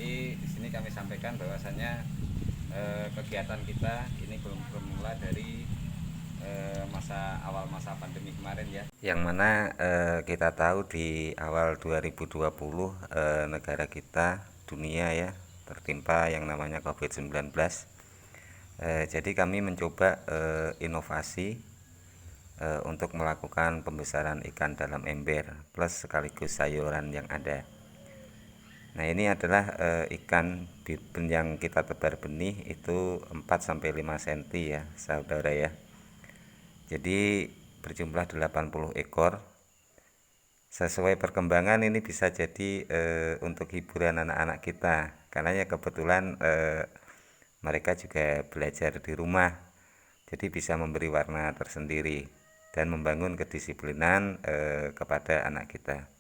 Jadi di sini kami sampaikan bahwasannya kegiatan kita ini belum bermula dari masa pandemi kemarin ya. Yang mana kita tahu di awal 2020 negara kita, dunia ya, tertimpa yang namanya COVID-19. Jadi kami mencoba inovasi untuk melakukan pembesaran ikan dalam ember plus sekaligus sayuran yang ada. Nah, ini adalah ikan yang kita tebar benih itu 4 sampai 5 cm ya, saudara ya. Jadi berjumlah 80 ekor. Sesuai perkembangan ini bisa jadi untuk hiburan anak-anak kita, karena ya kebetulan mereka juga belajar di rumah. Jadi bisa memberi warna tersendiri dan membangun kedisiplinan kepada anak kita.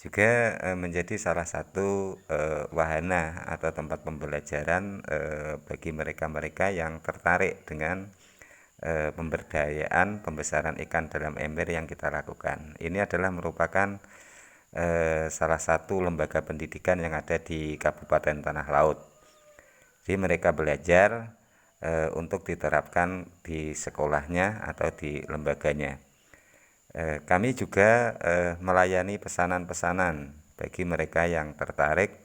Juga menjadi salah satu wahana atau tempat pembelajaran bagi mereka-mereka yang tertarik dengan pemberdayaan pembesaran ikan dalam ember yang kita lakukan. Ini adalah merupakan salah satu lembaga pendidikan yang ada di Kabupaten Tanah Laut. Jadi mereka belajar untuk diterapkan di sekolahnya atau di lembaganya. Kami juga melayani pesanan-pesanan bagi mereka yang tertarik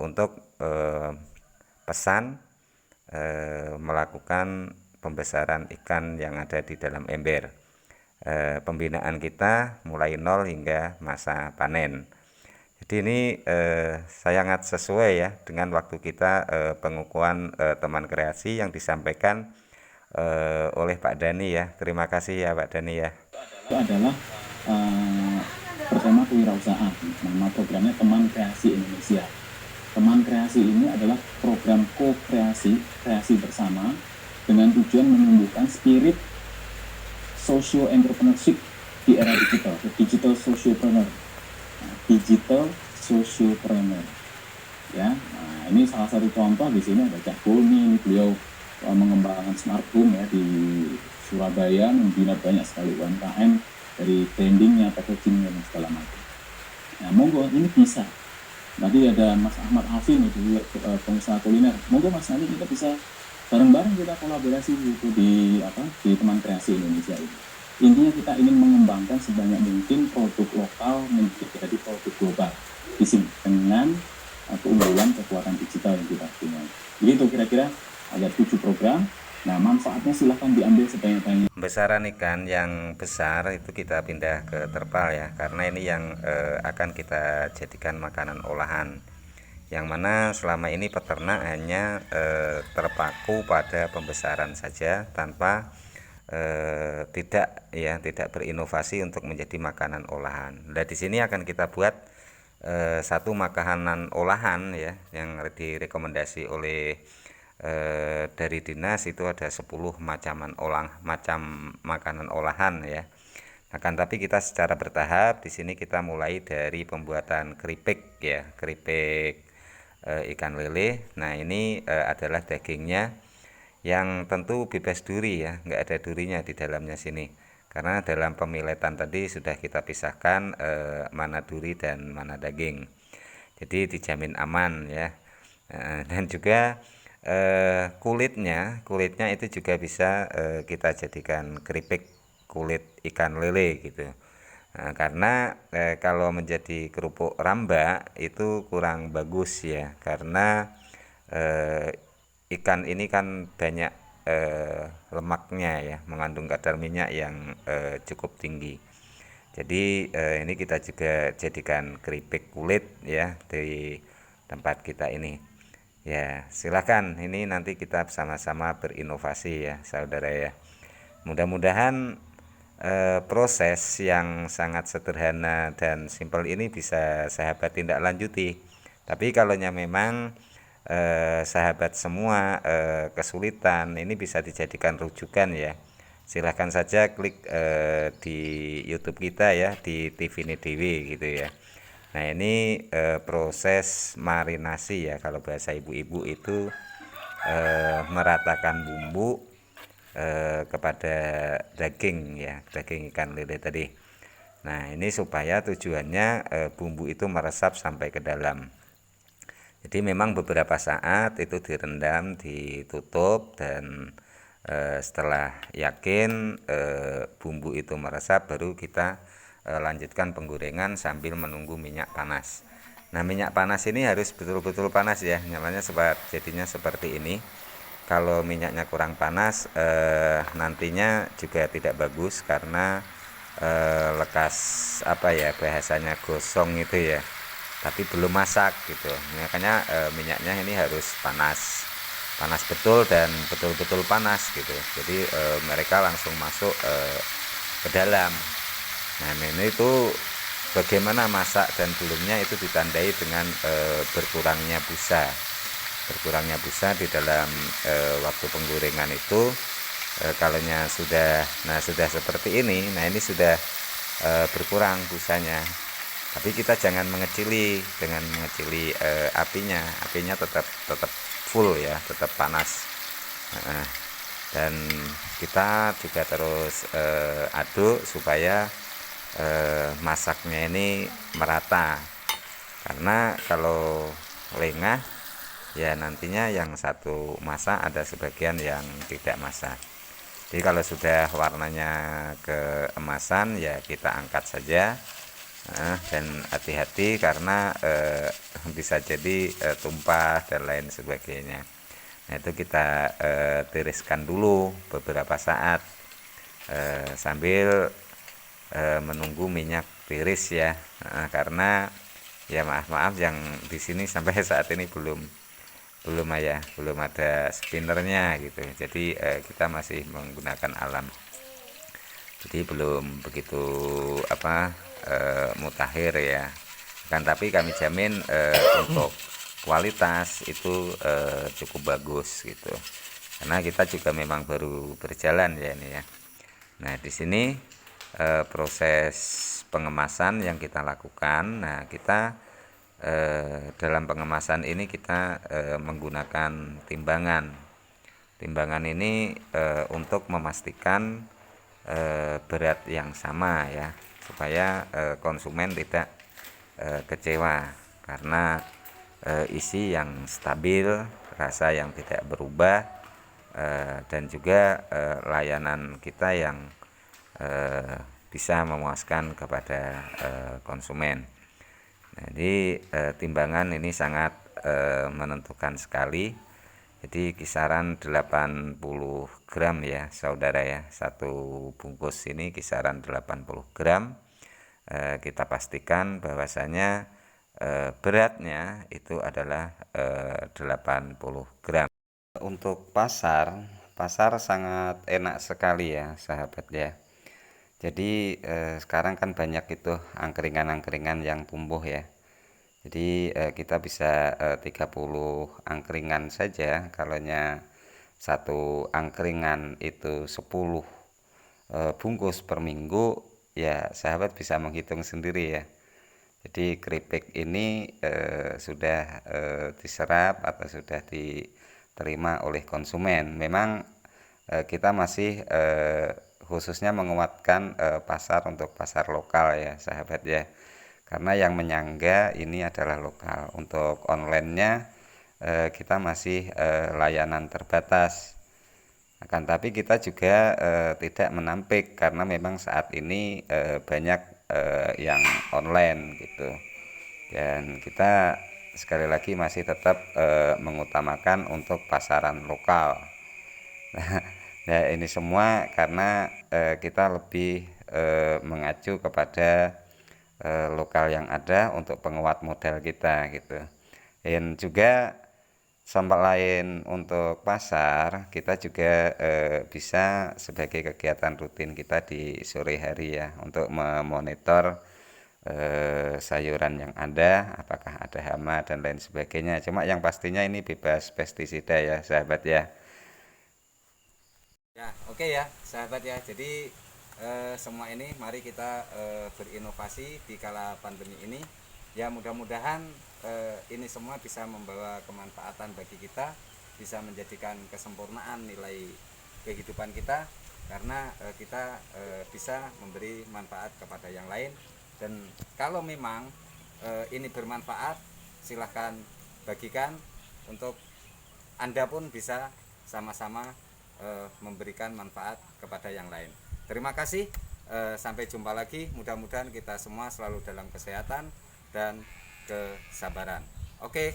untuk pesan melakukan pembesaran ikan yang ada di dalam ember. Pembinaan kita mulai nol hingga masa panen. Jadi ini sangat sesuai ya dengan waktu kita pengukuhan teman kreasi yang disampaikan oleh Pak Dani ya. Terima kasih ya Pak Dani ya. Itu adalah uh, pertama kewirausahaan. Nama programnya Teman Kreasi Indonesia. Teman Kreasi ini adalah program ko-kreasi, kreasi bersama dengan tujuan menumbuhkan spirit socio entrepreneurship di era digital, digital sociopreneur. Digital sociopreneur. Ya, nah ini salah satu contoh. Di sini ada Cak Boni, beliau mengembangkan smart home ya di Surabaya, membina banyak sekali UMKM dari brandingnya, packagingnya dan segala macam. Nah, monggo ini bisa. Nanti ada Mas Ahmad Alvin itu pengusaha kuliner. Monggo Mas, nanti kita bisa bareng-bareng kita kolaborasi gitu di Teman Kreasi Indonesia ini. Intinya kita ingin mengembangkan sebanyak mungkin produk lokal menjadi produk global di sini dengan keunggulan kekuatan digital yang kita punya. Begitu kira-kira ada 7 program. Nah, manfaatnya silahkan diambil sebanyak-banyaknya. Besaran ikan yang besar itu kita pindah ke terpal ya, karena ini yang akan kita jadikan makanan olahan. Yang mana selama ini peternak hanya terpaku pada pembesaran saja tanpa tidak berinovasi untuk menjadi makanan olahan. Nah, di sini akan kita buat satu makanan olahan ya yang direkomendasi oleh dari dinas. Itu ada 10 macam makanan olahan ya. Akan tapi kita secara bertahap di sini kita mulai dari pembuatan keripik ya, keripik ikan lele. Nah, ini adalah dagingnya yang tentu bebas duri ya, nggak ada durinya di dalamnya sini. Karena dalam pemiletan tadi sudah kita pisahkan mana duri dan mana daging. Jadi dijamin aman ya. Dan juga kulitnya itu juga bisa kita jadikan keripik kulit ikan lele gitu. Nah, karena kalau menjadi kerupuk rambak itu kurang bagus ya, karena eh, ikan ini kan banyak lemaknya ya, mengandung kadar minyak yang cukup tinggi. Jadi ini kita juga jadikan keripik kulit ya di tempat kita ini. Ya, silakan. Ini nanti kita sama-sama berinovasi ya, saudara ya. Mudah-mudahan proses yang sangat sederhana dan simpel ini bisa sahabat tindak lanjuti. Tapi kalau memang sahabat semua kesulitan, ini bisa dijadikan rujukan ya. Silahkan saja klik di YouTube kita ya, di TV Dewi gitu ya. Nah, ini proses marinasi ya, kalau bahasa ibu-ibu itu meratakan bumbu kepada daging ya, daging ikan lele tadi. Nah, ini supaya tujuannya bumbu itu meresap sampai ke dalam. Jadi memang beberapa saat itu direndam, ditutup, dan setelah yakin bumbu itu meresap, baru kita lanjutkan penggorengan sambil menunggu minyak panas. Nah, minyak panas ini harus betul-betul panas ya, nyalanya jadinya seperti ini. Kalau minyaknya kurang panas, nantinya juga tidak bagus karena lekas apa ya bahasanya gosong itu ya, tapi belum masak gitu. Makanya minyaknya ini harus panas, panas betul dan betul-betul panas gitu. Jadi mereka langsung masuk ke dalam. Nah, ini itu bagaimana masak dan belumnya itu ditandai dengan berkurangnya busa. Berkurangnya busa di dalam waktu penggorengan itu, kalaunya sudah seperti ini, nah ini sudah berkurang busanya. Tapi kita jangan mengecili, dengan mengecili apinya tetap tetap full ya, tetap panas. Nah, dan kita juga terus aduk supaya masaknya ini merata, karena kalau lengah ya nantinya yang satu masak ada sebagian yang tidak masak. Jadi kalau sudah warnanya keemasan ya kita angkat saja. Dan hati-hati karena bisa jadi tumpah dan lain sebagainya. Nah, itu kita tiriskan dulu beberapa saat sambil menunggu minyak tiris ya. Karena ya maaf yang di sini sampai saat ini belum ada spinnernya gitu. Jadi kita masih menggunakan alam. Jadi belum begitu mutakhir ya. Kan tapi kami jamin untuk kualitas itu cukup bagus gitu. Karena kita juga memang baru berjalan ya ini ya. Nah, di sini proses pengemasan yang kita lakukan. Nah, kita dalam pengemasan ini kita menggunakan timbangan. Timbangan ini untuk memastikan berat yang sama ya, supaya konsumen tidak kecewa karena isi yang stabil, rasa yang tidak berubah, dan juga layanan kita yang bisa memuaskan kepada konsumen. Jadi timbangan ini sangat menentukan sekali. Jadi kisaran 80 gram ya saudara ya, satu bungkus ini kisaran 80 gram. Kita pastikan bahwasanya beratnya itu adalah 80 gram. Untuk pasar sangat enak sekali ya sahabat ya. Jadi sekarang kan banyak itu angkringan-angkringan yang tumbuh ya. Jadi kita bisa 30 angkringan saja. Kalaunya satu angkringan itu 10 bungkus per minggu, ya sahabat bisa menghitung sendiri ya. Jadi keripik ini sudah diserap atau sudah diterima oleh konsumen. Memang kita masih khususnya menguatkan pasar untuk pasar lokal ya sahabat ya, karena yang menyangga ini adalah lokal. Untuk online-nya kita masih layanan terbatas, akan tapi kita juga tidak menampik karena memang saat ini banyak yang online gitu, dan kita sekali lagi masih tetap mengutamakan untuk pasaran lokal. Nah, ini semua karena kita lebih mengacu kepada lokal yang ada untuk penguat modal kita gitu. Dan juga sampel lain untuk pasar, kita juga bisa sebagai kegiatan rutin kita di sore hari ya, untuk memonitor sayuran yang ada, apakah ada hama dan lain sebagainya. Cuma yang pastinya ini bebas pestisida ya sahabat ya. Ya, oke ya, sahabat ya. Jadi semua ini mari kita berinovasi di kala pandemi ini. Ya, mudah-mudahan ini semua bisa membawa kemanfaatan bagi kita, bisa menjadikan kesempurnaan nilai kehidupan kita, karena kita bisa memberi manfaat kepada yang lain. Dan kalau memang ini bermanfaat, silahkan bagikan untuk Anda pun bisa sama-sama memberikan manfaat kepada yang lain. Terima kasih, sampai jumpa lagi. Mudah-mudahan kita semua selalu dalam kesehatan dan kesabaran. Oke.